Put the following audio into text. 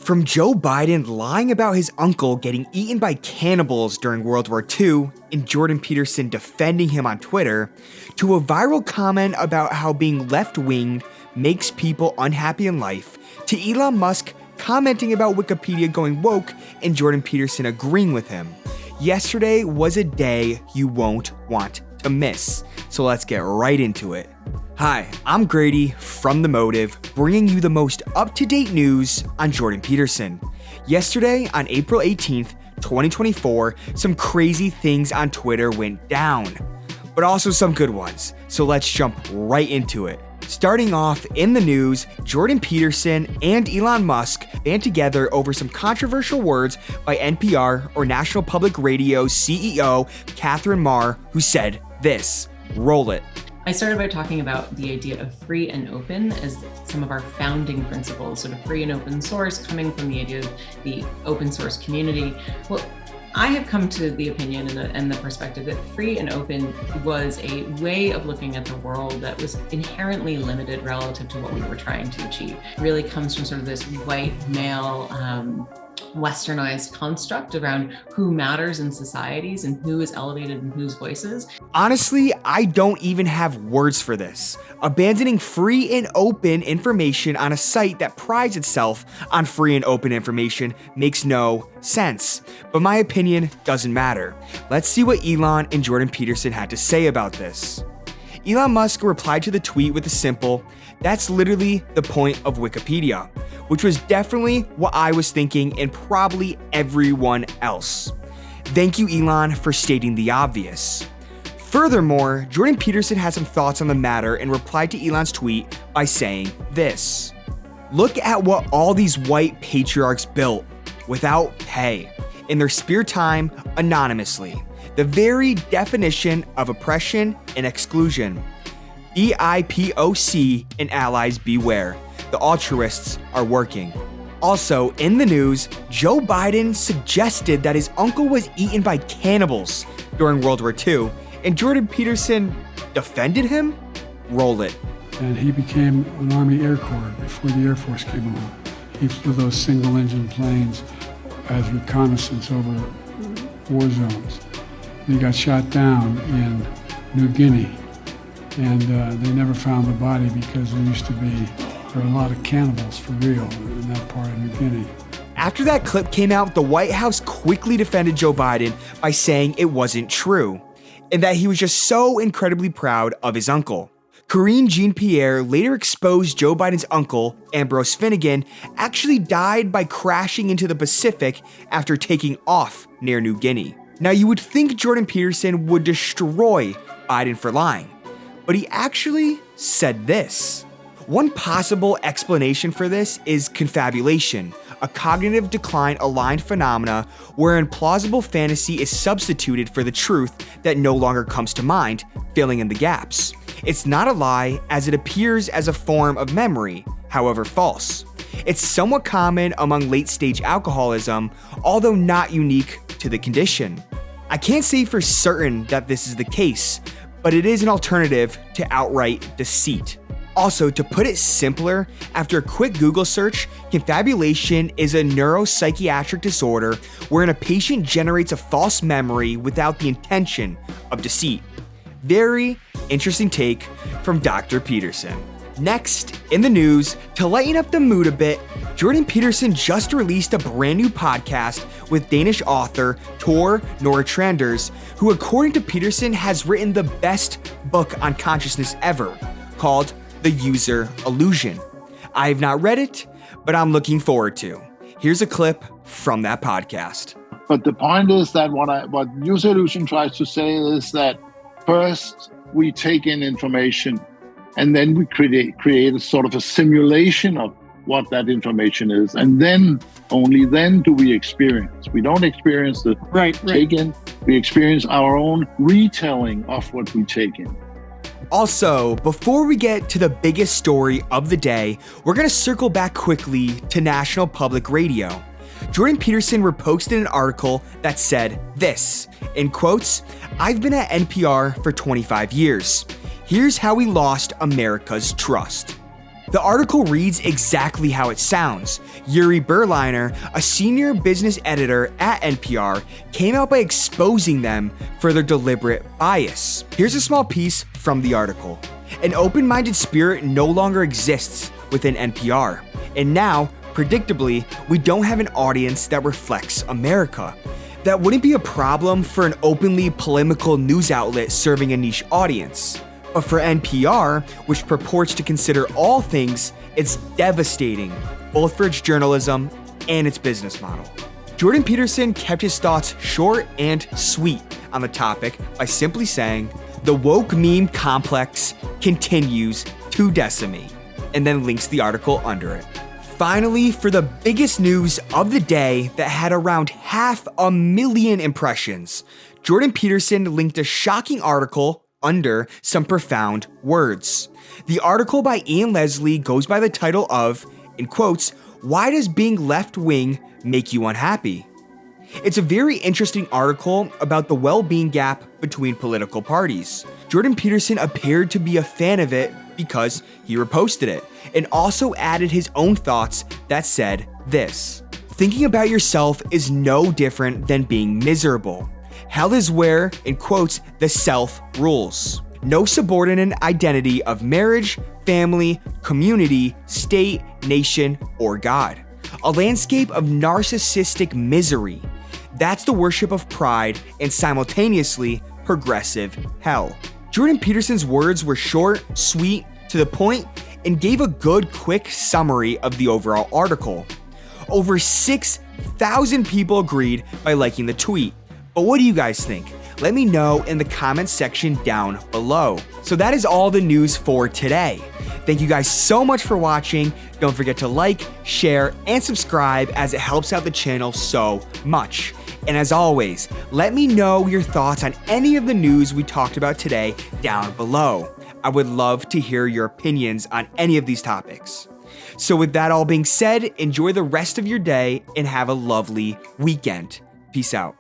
From Joe Biden lying about his uncle getting eaten by cannibals during World War II and Jordan Peterson defending him on Twitter, to a viral comment about how being left-winged makes people unhappy in life, to Elon Musk commenting about Wikipedia going woke and Jordan Peterson agreeing with him. Yesterday was a day you won't want to miss, so let's get right into it. Hi, I'm Grady from The Motive, bringing you the most up-to-date news on Jordan Peterson. Yesterday, on April 18th, 2024, some crazy things on Twitter went down, but also some good ones, so let's jump right into it. Starting off in the news, Jordan Peterson and Elon Musk band together over some controversial words by NPR or National Public Radio CEO Catherine Marr, who said this. Roll it. I started by talking about the idea of free and open as some of our founding principles, sort of free and open source coming from the idea of the open source community. Well, I have come to the opinion and the perspective that free and open was a way of looking at the world that was inherently limited relative to what we were trying to achieve. It really comes from sort of this white male, westernized construct around who matters in societies and who is elevated in whose voices. Honestly, I don't even have words for this. Abandoning free and open information on a site that prides itself on free and open information makes no sense. But my opinion doesn't matter. Let's see what Elon and Jordan Peterson had to say about this. Elon Musk replied to the tweet with a simple, "That's literally the point of Wikipedia," which was definitely what I was thinking and probably everyone else. Thank you, Elon, for stating the obvious. Furthermore, Jordan Peterson had some thoughts on the matter and replied to Elon's tweet by saying this. Look at what all these white patriarchs built without pay, in their spare time, anonymously. The very definition of oppression and exclusion. BIPOC and allies beware. The altruists are working. Also, in the news, Joe Biden suggested that his uncle was eaten by cannibals during World War II, and Jordan Peterson defended him? Roll it. And he became an Army Air Corps before the Air Force came along. He flew those single-engine planes as reconnaissance over war zones. He got shot down in New Guinea, and they never found the body because there were a lot of cannibals for real in that part of New Guinea. After that clip came out, the White House quickly defended Joe Biden by saying it wasn't true, and that he was just so incredibly proud of his uncle. Karine Jean-Pierre later exposed Joe Biden's uncle, Ambrose Finnegan, actually died by crashing into the Pacific after taking off near New Guinea. Now, you would think Jordan Peterson would destroy Biden for lying, but he actually said this. One possible explanation for this is confabulation, a cognitive decline-aligned phenomena wherein plausible fantasy is substituted for the truth that no longer comes to mind, filling in the gaps. It's not a lie, as it appears as a form of memory, however false. It's somewhat common among late-stage alcoholism, although not unique to the condition. I can't say for certain that this is the case, but it is an alternative to outright deceit. Also, to put it simpler, after a quick Google search, confabulation is a neuropsychiatric disorder wherein a patient generates a false memory without the intention of deceit. Very interesting take from Dr. Peterson. Next, in the news, to lighten up the mood a bit, Jordan Peterson just released a brand new podcast with Danish author Tor Nordstranders, who according to Peterson has written the best book on consciousness ever, called The User Illusion. I have not read it, but I'm looking forward to. Here's a clip from that podcast. But the point is that what User Illusion tries to say is that first we take in information and then we create a sort of a simulation of what that information is. And then, only then do we experience. We don't experience the take in, we experience our own retelling of what we take in. Also, before we get to the biggest story of the day, we're going to circle back quickly to National Public Radio. Jordan Peterson reposted an article that said this, in quotes, "I've been at NPR for 25 years. Here's how we lost America's trust." The article reads exactly how it sounds. Yuri Berliner, a senior business editor at NPR, came out by exposing them for their deliberate bias. Here's a small piece from the article. An open-minded spirit no longer exists within NPR. And now, predictably, we don't have an audience that reflects America. That wouldn't be a problem for an openly polemical news outlet serving a niche audience. But for NPR, which purports to consider all things, it's devastating, both for its journalism and its business model. Jordan Peterson kept his thoughts short and sweet on the topic by simply saying, "The woke meme complex continues to decimate," and then links the article under it. Finally, for the biggest news of the day that had around 500,000 impressions, Jordan Peterson linked a shocking article under some profound words. The article by Ian Leslie goes by the title of, in quotes, "Why does being left-wing make you unhappy?" It's a very interesting article about the well-being gap between political parties. Jordan Peterson appeared to be a fan of it because he reposted it, and also added his own thoughts that said this: "Thinking about yourself is no different than being miserable. Hell is where, in quotes, the self rules. No subordinate identity of marriage, family, community, state, nation, or God. A landscape of narcissistic misery. That's the worship of pride and simultaneously progressive hell." Jordan Peterson's words were short, sweet, to the point, and gave a good, quick summary of the overall article. Over 6,000 people agreed by liking the tweet. But what do you guys think? Let me know in the comments section down below. So that is all the news for today. Thank you guys so much for watching. Don't forget to like, share, and subscribe as it helps out the channel so much. And as always, let me know your thoughts on any of the news we talked about today down below. I would love to hear your opinions on any of these topics. So with that all being said, enjoy the rest of your day and have a lovely weekend. Peace out.